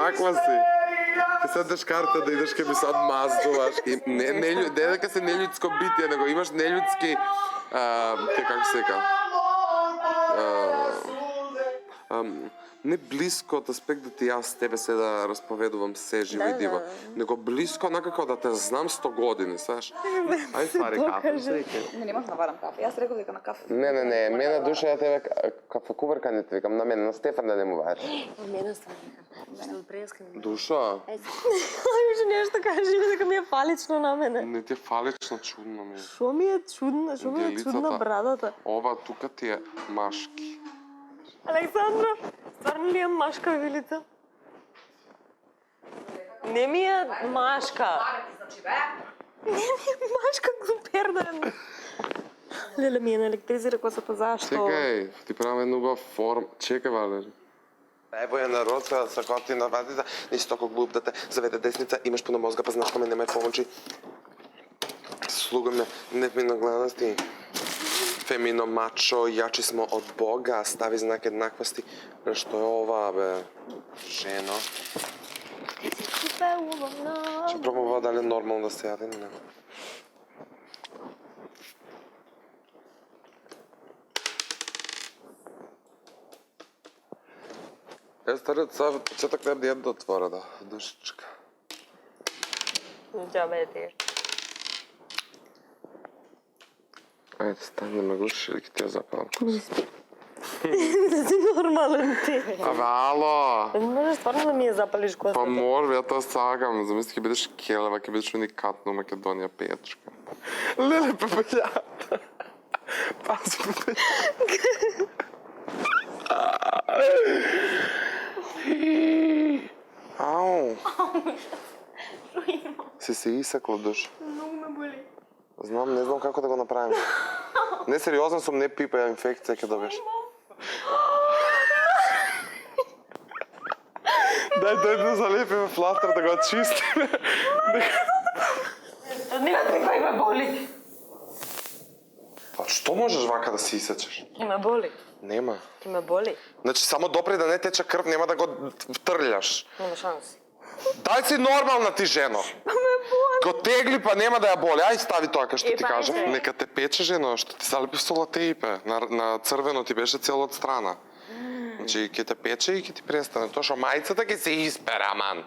Каква си? Ти седеш карта да идеш ке ми се одмаздуваш. Не дека се нелюдско битие, него имаш нелюдски... како се ка? Не близко од аспект да ти јас тебе се да расповедувам се живо и диво, него близко накако да те знам 100 години, знаеш? Ај фари кафе. Не можам да варам кафе. Јас реков дека на кафе. Не, мене душа да тебе кафекуварка не те викам, на мене, на Стефан да не му вариш. Мене стварно Што преска ми. Душа? Ајде нешто кажи дека ми е фалично на мене. Не ти е фалично, чудно ми е. Што ми е чудно, што ми е чудна брадата. Ова тука ти е машки. Александро, стварно ли е машка вилица? Не ми е машка. Не ми е машка, глуперден. Леле ми е наелектризира косата, зашто? Чекај, ти правам една убава форма. Чекај, Валери. Ево е народ, са коти на вадица, нisi толку глуп да те заведе десница, имаш puno mozga, pa znaš kome nemaj pomoći. Sluga me nevinogledanosti. Femino, mačo, jači smo od Boga, stavi znak jednakosti. Što je ova, be, ženo? Ще пробвам дали е нормално да се яде, не. Стариот сав почеток не би да отвора, да, душичка. Џабе ти. Ајде, стани да ме глушиш или ќе ти ја запалам? Не спи. Да си нормален ти. Абе, ало! Не може стварно да ми ја запалиш косата. Па мор, ја тоа сакам. Замисли ќе бидеш келева, ќе бидеш уникатно Македонија пејачка. Леле, папајата! Пази, папајата! Ау! Си се исакла, душ. Многу ме боли. Знам, не знам како да го направим. Не, сериозно сум, не пипа, инфекција ќе добиеш. Дај да залепиме фластер да го очистиме. Не ме пипај, ме боли. Па што можеш вака да се исечеш? Ке ме боли. Нема. Ке ме боли. Значи само допре да не тече крв, нема да го втрљаш. Нема шанси. Дај си нормална ти жено. Ме боли. Го тегли па нема да ја боли. Ај стави тоа кај што ти па, кажам. ајде. Нека те пече жено, што ти залепи со латеипе. На црвено ти беше цело од страна. Значи ќе те пече и ќе ти престане. Тоа што мајцата ќе се испера, ман.